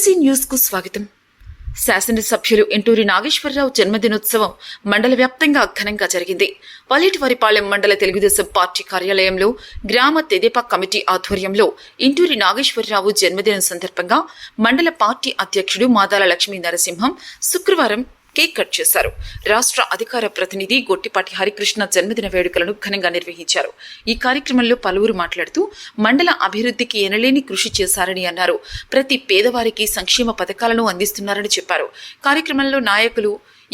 తులసి news కు స్వాగతం. శాసనసభ్యులు ఎంటూరి నాగేశ్వరరావు జన్మదినోత్సవం మండల వ్యాప్తంగా ఘనంగా జరిగింది. వలేటివారిపాలెం మండల తెలుగుదేశం పార్టీ కార్యాలయంలో గ్రామ తెదేపా కమిటీ ఆధ్వర్యంలో ఎంటూరి నాగేశ్వరరావు జన్మదినం సందర్భంగా మండల పార్టీ అధ్యక్షుడు మాదాల లక్ష్మీ నరసింహం శుక్రవారం కేక్ కట్ చేశారు. రాష్ట్ర అధికార ప్రతినిధి గొట్టిపాటి హరికృష్ణ జన్మదిన వేడుకలను ఘనంగా నిర్వహించారు. ఈ కార్యక్రమంలో పలువురు మాట్లాడుతూ మండల అభివృద్ధికి ఎనలేని కృషి చేశారని అన్నారు. ప్రతి పేదవారికి సంక్షేమ పథకాలను అందిస్తున్నారని చెప్పారు.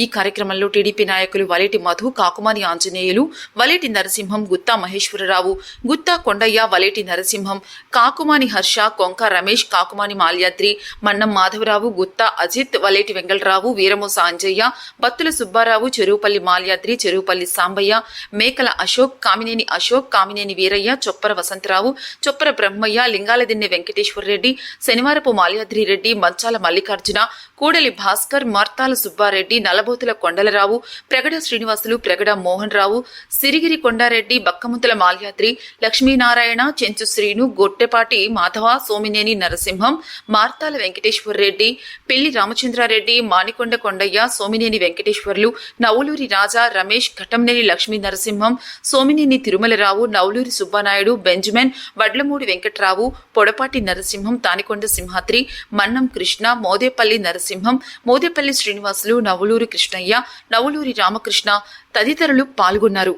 ఈ కార్యక్రమంలో టీడీపీ నాయకులు వలేటి మధు, కాకుమాని ఆంజనేయులు, వలేటి నరసింహం, గుత్తా మహేశ్వరరావు, గుత్తా కొండయ్య, వలేటి నరసింహం, కాకుమాని హర్ష, కొంక రమేష్, కాకుమాని మాల్యాద్రి, మన్నం మాధవరావు, గుత్తా అజిత్, వలేటి వెంగళరావు, వీరమోస అంజయ్య, బత్తుల సుబ్బారావు, చెరువుపల్లి మాల్యాద్రి, చెరువుపల్లి సాంబయ్య, మేకల అశోక్, కామినేని అశోక్, కామినేని వీరయ్య, చొప్పర వసంతరావు, చొప్పర బ్రహ్మయ్య, లింగాలదిన్నె వెంకటేశ్వరరెడ్డి, శనివారపు మాల్యాద్రి రెడ్డి, మంచాల మల్లికార్జున, కూడలి భాస్కర్, మార్తాల సుబ్బారెడ్డి, నలబోతుల కొండలరావు, ప్రగడ శ్రీనివాసులు, ప్రగడ మోహన్ రావు, సిరిగిరి కొండారెడ్డి, బక్కముతుల మాల్యాద్రి, లక్ష్మీనారాయణ, చెంచు శ్రీను, గొట్టెపాటి మాధవ, సోమినేని నరసింహం, మార్తాల వెంకటేశ్వరరెడ్డి, పిల్లి రామచంద్రారెడ్డి, మానికొండ కొండయ్య, సోమినేని వెంకటేశ్వర్లు, నవులూరి రాజా, రమేష్, ఘటంనేని లక్ష్మీ నరసింహం, సోమినేని తిరుమలరావు, నవులూరి సుబ్బానాయుడు, బెంజమిన్, వడ్లమూడి వెంకట్రావు, పొడపాటి నరసింహం, తానికొండ సింహాద్రి, మన్నం కృష్ణ, మోదేపల్లి నరసింహం, మోదేపల్లి శ్రీనివాసులు, నవులూరి కృష్ణయ్య, నవులూరి రామకృష్ణ తదితరులు పాల్గొన్నారు.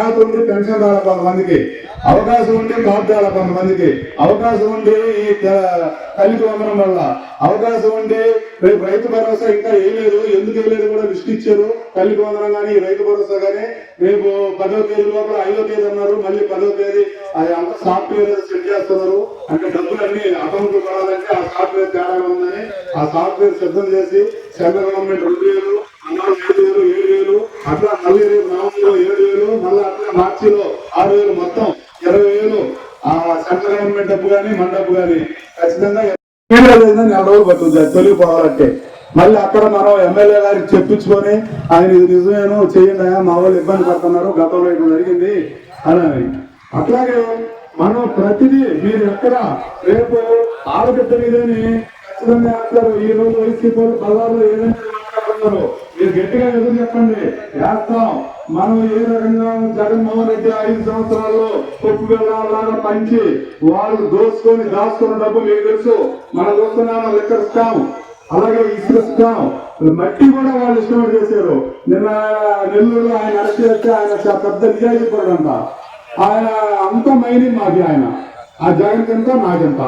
అర్హత ఉండి పెన్షన్ రావాలి కొంతమందికి, అవకాశం ఉండి కార్డు రావాలి కొంతమందికి, అవకాశం ఉండి ఈ తల్లికి వందనం వల్ల అవకాశం ఉండి రేపు రైతు భరోసా ఇంకా వేయలేదు, ఎందుకు వేయలేదు కూడా లిస్ట్ ఇచ్చారు. తల్లికి వందనం కానీ రైతు భరోసా కానీ రేపు 10వ తేదీ లోపల 5వ తేదీ అన్నారు, మళ్ళీ 10వ తేదీ అది అంతా సాఫ్ట్వేర్ సెట్ చేస్తున్నారు. అంటే డబ్బులు అన్ని అకౌంట్ పడాలంటే ఆ సాఫ్ట్వేర్ తేడా ఉందని ఆ సాఫ్ట్వేర్ సిద్ధం చేసి సెంట్రల్ గవర్నమెంట్ 2,000, అన్నారు 5,000, 7,000 అట్లా మళ్ళీ రేపు నవంబర్లో 7,000, మళ్ళీ అట్లా మార్చిలో 6,000, మొత్తం 20,000 ఆ సెంట్రల్ గవర్నమెంట్ డబ్బు కానీ మన డబ్బు కానీ ఖచ్చితంగా 4 రోజులు పడుతుంది తొలగిపోవాలంటే. మళ్ళీ అక్కడ మనం ఎమ్మెల్యే గారికి చెప్పించుకొని ఆయన ఇది నిజమేను చేయండి, మా వాళ్ళు ఇబ్బంది పడుతున్నారు, గతంలో ఇది జరిగింది అని. అట్లాగే మనం ప్రతిదీ మీరు ఎక్కడ రేపు ఆడబిడ్డ మీదని ఖచ్చితంగా వేస్తారు. ఈ రోజు వైసీపీ బజార్లో ఏదైనా మాట్లాడుతున్నారు, మీరు గట్టిగా ఎదురు చెప్పండి, వేస్తాం. మనం ఏ రకంగా జగన్మోహన్ రెడ్డి 5 సంవత్సరాల్లో కొప్పు వెళ్ళాలాగా పంచి వాళ్ళు దాచుకున్న డబ్బు మీకు తెలుసు. మనం చూస్తున్నాము లెక్కర్ స్కామ్, అలాగే ఇసుక స్కామ్, మట్టి కూడా వాళ్ళు ఇష్టపడి చేశారు. నిన్న నెల్లూరులో ఆయన అరెస్ట్ చేస్తే ఆయన పెద్ద నిజాయితీ పడంట, ఆయన అంత మైనింగ్ మాఫియా, ఆయన ఆ జగన్ ఎంత నాకెంత